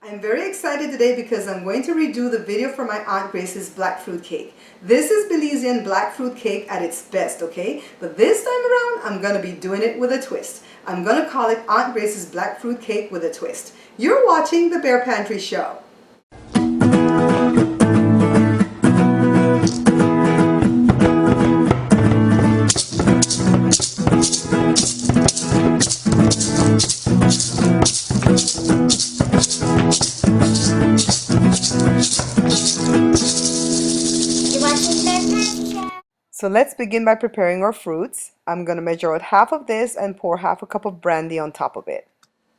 I'm very excited today because I'm going to redo the video for my Aunt Grace's Black Fruit Cake. This is Belizean Black Fruit Cake at its best, okay? But this time around, I'm going to be doing it with a twist. I'm going to call it Aunt Grace's Black Fruit Cake with a twist. You're watching The Bear Pantry Show. So let's begin by preparing our fruits. I'm going to measure out half of this and pour half a cup of brandy on top of it.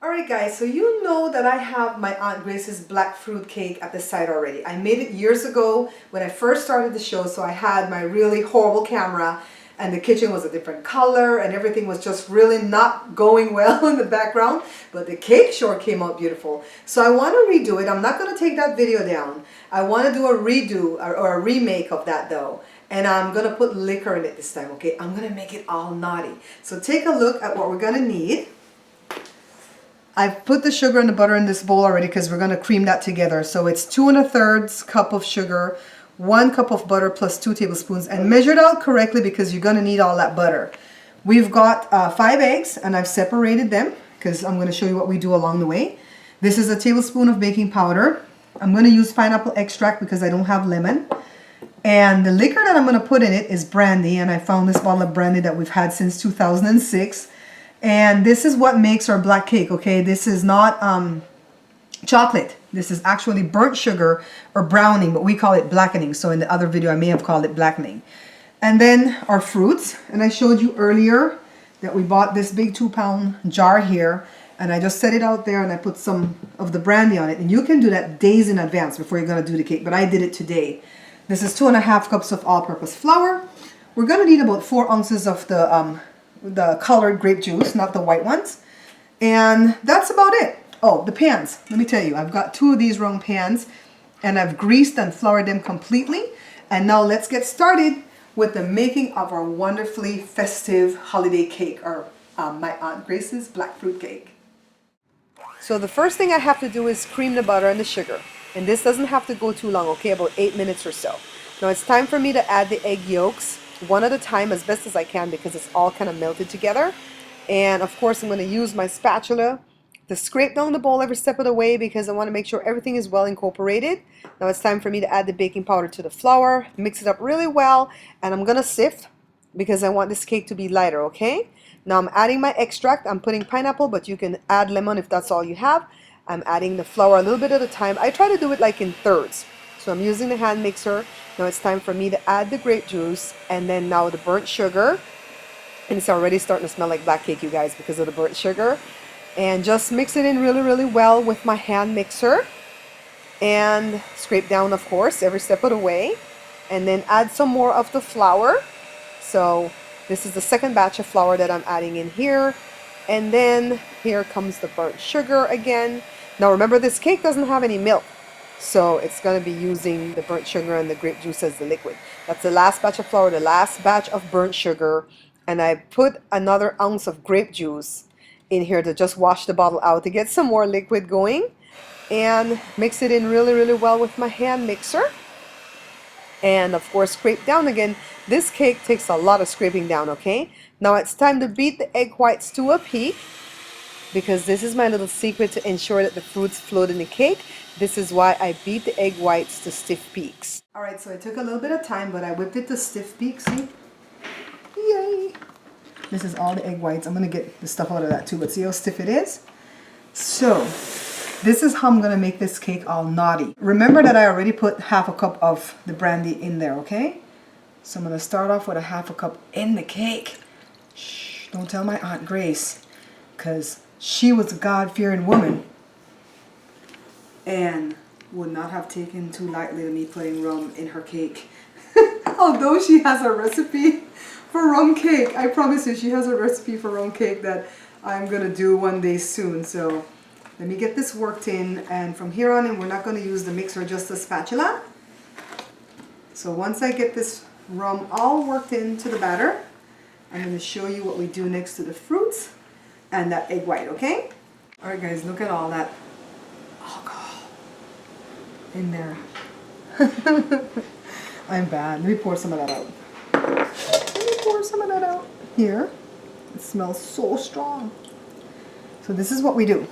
Alright guys, so you know that I have my Aunt Grace's Black Fruit Cake at the site already. I made it years ago when I first started the show, so I had my really horrible camera and the kitchen was a different color and everything was just really not going well in the background, but the cake sure came out beautiful. So I want to redo it. I'm not going to take that video down. I want to do a redo or a remake of that though. And I'm going to put liquor in it this time, okay? I'm going to make it all naughty. So take a look at what we're going to need. I've put the sugar and the butter in this bowl already because we're going to cream that together. So it's 2 1/3 cup of sugar, 1 cup of butter plus 2 tablespoons. And measure it out correctly because you're going to need all that butter. We've got 5 eggs and I've separated them because I'm going to show you what we do along the way. This is a tablespoon of baking powder. I'm going to use pineapple extract because I don't have lemon. And the liquor that I'm going to put in it is brandy, and I found this bottle of brandy that we've had since 2006. And this is what makes our black cake, okay? This is not chocolate. This is actually burnt sugar or browning, but we call it blackening. So in the other video, I may have called it blackening. And then our fruits. And I showed you earlier that we bought this big 2-pound jar here. And I just set it out there and I put some of the brandy on it. And you can do that days in advance before you're going to do the cake. But I did it today. This is 2 1/2 cups of all-purpose flour. We're going to need about 4 ounces of the colored grape juice, not the white ones. And that's about it. Oh, the pans. Let me tell you, I've got 2 of these round pans and I've greased and floured them completely. And now let's get started with the making of our wonderfully festive holiday cake, or my Aunt Grace's Black Fruit Cake. So the first thing I have to do is cream the butter and the sugar. And this doesn't have to go too long, okay? About 8 minutes or so. Now it's time for me to add the egg yolks one at a time as best as I can because it's all kind of melted together. And of course I'm going to use my spatula to scrape down the bowl every step of the way because I want to make sure everything is well incorporated. Now it's time for me to add the baking powder to the flour, mix it up really well, and I'm going to sift because I want this cake to be lighter, okay? Now I'm adding my extract. I'm putting pineapple, but you can add lemon if that's all you have. I'm adding the flour a little bit at a time. I try to do it like in thirds. So I'm using the hand mixer. Now it's time for me to add the grape juice and then now the burnt sugar. And it's already starting to smell like black cake, you guys, because of the burnt sugar. And just mix it in really, really well with my hand mixer. And scrape down, of course, every step of the way. And then add some more of the flour. So this is the second batch of flour that I'm adding in here. And then here comes the burnt sugar again. Now remember, this cake doesn't have any milk, so it's going to be using the burnt sugar and the grape juice as the liquid. That's the last batch of flour, the last batch of burnt sugar, and I put another ounce of grape juice in here to just wash the bottle out to get some more liquid going, and mix it in really, really well with my hand mixer. And of course scrape down again. This cake takes a lot of scraping down, okay? Now it's time to beat the egg whites to a peak because this is my little secret to ensure that the fruits float in the cake. This is why I beat the egg whites to stiff peaks. Alright, so it took a little bit of time, but I whipped it to stiff peaks, see? Yay! This is all the egg whites. I'm going to get the stuff out of that too, but see how stiff it is? So this is how I'm going to make this cake all naughty. Remember that I already put 1/2 cup of the brandy in there, okay? So I'm going to start off with 1/2 cup in the cake. Shh, don't tell my Aunt Grace, because she was a God-fearing woman and would not have taken too lightly to me putting rum in her cake. Although she has a recipe for rum cake. I promise you, she has a recipe for rum cake that I'm going to do one day soon. So let me get this worked in, and from here on in, we're not going to use the mixer, just the spatula. So once I get this rum all worked into the batter, I'm going to show you what we do next to the fruits and that egg white, okay? Alright guys, look at all that alcohol. in there. I'm bad. Let me pour some of that out. Let me pour some of that out. Here. It smells so strong. So this is what we do.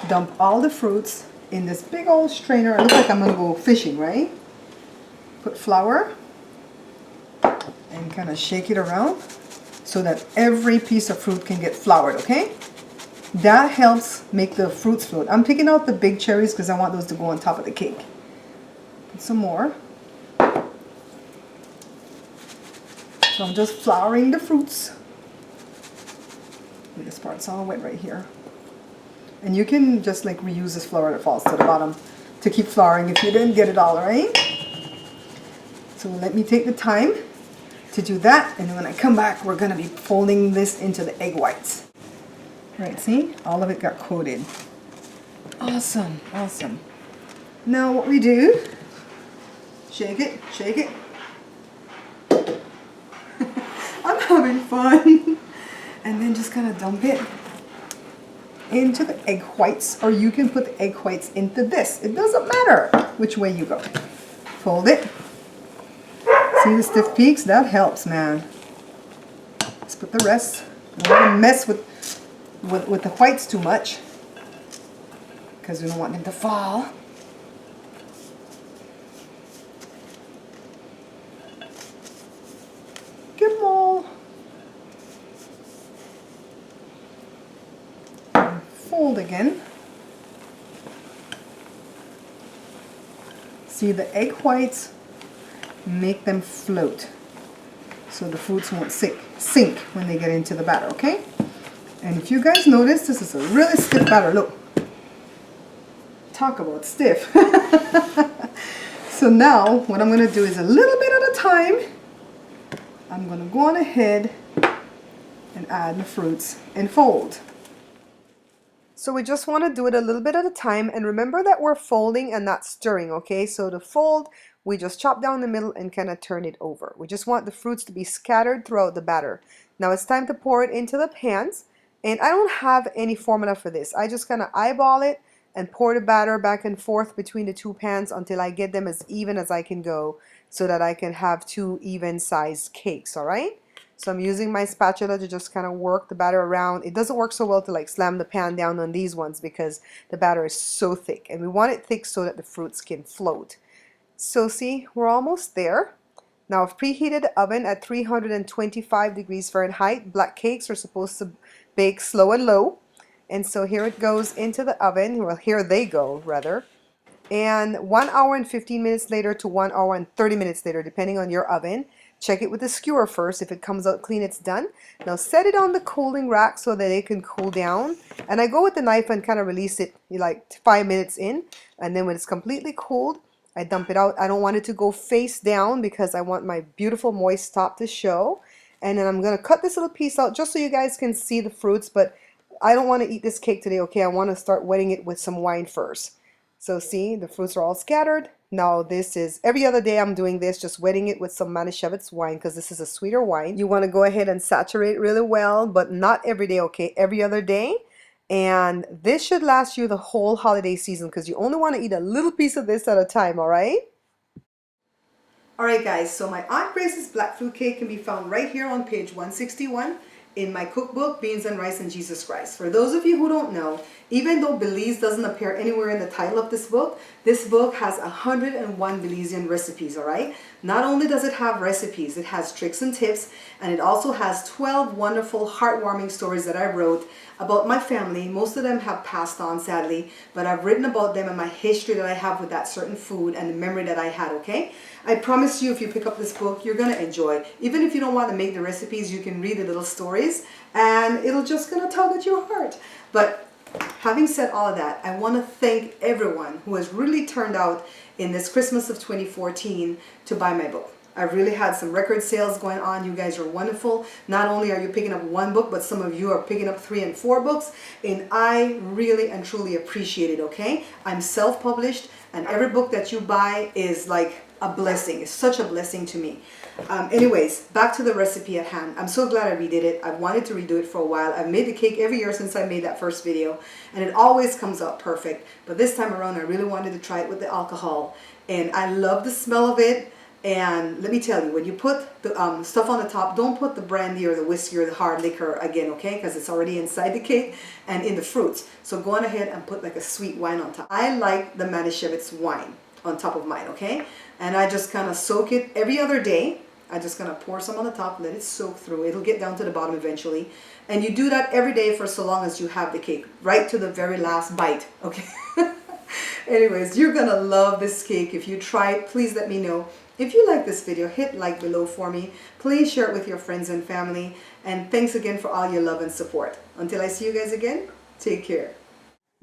Dump all the fruits in this big old strainer. It looks like I'm going to go fishing, right? Put flour and kind of shake it around so that every piece of fruit can get floured, okay? That helps make the fruits float. I'm picking out the big cherries because I want those to go on top of the cake. Put some more. So I'm just flouring the fruits. This part's all wet right here. And you can just like reuse this flour that falls to the bottom to keep flouring if you didn't get it all, right? So let me take the time to do that, and then when I come back, we're gonna be folding this into the egg whites. Right, see? All of it got coated. Awesome, awesome. Now what we do, shake it, shake it. I'm having fun. And then just kind of dump it into the egg whites, or you can put the egg whites into this. It doesn't matter which way you go. Fold it. See the stiff peaks? That helps, man. Let's put the rest. I don't want to mess with the whites too much because we don't want them to fall. Get them all. Fold again. See, the egg whites make them float so the fruits won't sink when they get into the batter, okay? And if you guys notice, this is a really stiff batter. Look, talk about stiff. So now what I'm going to do is a little bit at a time. I'm going to go on ahead and add the fruits and fold. So we just want to do it a little bit at a time, and remember that we're folding and not stirring, okay? So to fold, we just chop down the middle and kind of turn it over. We just want the fruits to be scattered throughout the batter. Now it's time to pour it into the pans, and I don't have any formula for this. I just kind of eyeball it and pour the batter back and forth between the two pans until I get them as even as I can go so that I can have two even sized cakes, all right? So I'm using my spatula to just kind of work the batter around. It doesn't work so well to like slam the pan down on these ones because the batter is so thick. And we want it thick so that the fruits can float. So see, we're almost there. Now I've preheated the oven at 325 degrees Fahrenheit. Black cakes are supposed to bake slow and low. And so here it goes into the oven. Well, here they go, rather. And 1 hour and 15 minutes later to 1 hour and 30 minutes later, depending on your oven. Check it with the skewer first. If it comes out clean, it's done. Now set it on the cooling rack so that it can cool down. And I go with the knife and kind of release it like 5 minutes in. And then when it's completely cooled, I dump it out. I don't want it to go face down because I want my beautiful moist top to show. And then I'm going to cut this little piece out just so you guys can see the fruits. But I don't want to eat this cake today, okay? I want to start wetting it with some wine first. So see, the fruits are all scattered. Now this is, every other day I'm doing this, just wetting it with some Manischewitz wine because this is a sweeter wine. You want to go ahead and saturate it really well, but not every day, okay? Every other day. And this should last you the whole holiday season because you only want to eat a little piece of this at a time, all right? Alright guys, so my Aunt Grace's Black Fruit Cake can be found right here on page 161 in my cookbook, Beans and Rice and Jesus Christ. For those of you who don't know, even though Belize doesn't appear anywhere in the title of this book has 101 Belizean recipes, all right? Not only does it have recipes, it has tricks and tips, and it also has 12 wonderful, heartwarming stories that I wrote about my family. Most of them have passed on, sadly, but I've written about them and my history that I have with that certain food and the memory that I had, okay? I promise you, if you pick up this book, you're going to enjoy. Even if you don't want to make the recipes, you can read the little stories, and it'll just going to tug at your heart. But having said all of that, I want to thank everyone who has really turned out in this Christmas of 2014 to buy my book. I've really had some record sales going on. You guys are wonderful. Not only are you picking up one book, but some of you are picking up 3 and 4 books. And I really and truly appreciate it, okay? I'm self-published, and every book that you buy is like a blessing. It's such a blessing to me. Anyways, back to the recipe at hand. I'm so glad I redid it. I wanted to redo it for a while. I've made the cake every year since I made that first video, and it always comes out perfect. But this time around, I really wanted to try it with the alcohol, and I love the smell of it. And let me tell you, when you put the stuff on the top, don't put the brandy or the whiskey or the hard liquor again, okay? Because it's already inside the cake and in the fruits. So go on ahead and put like a sweet wine on top. I like the Manischewitz wine on top of mine, okay? And I just kind of soak it every other day. I just kind of pour some on the top, let it soak through. It'll get down to the bottom eventually. And you do that every day for so long as you have the cake, right to the very last bite, okay? Anyways, you're gonna love this cake. If you try it, please let me know. If you like this video, hit like below for me. Please share it with your friends and family. And thanks again for all your love and support. Until I see you guys again, take care.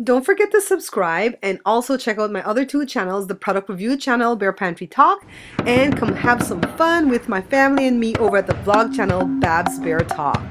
Don't forget to subscribe and also check out my other 2 channels, the product review channel, Bear Pantry Talk, and come have some fun with my family and me over at the vlog channel, Babs Bear Talk.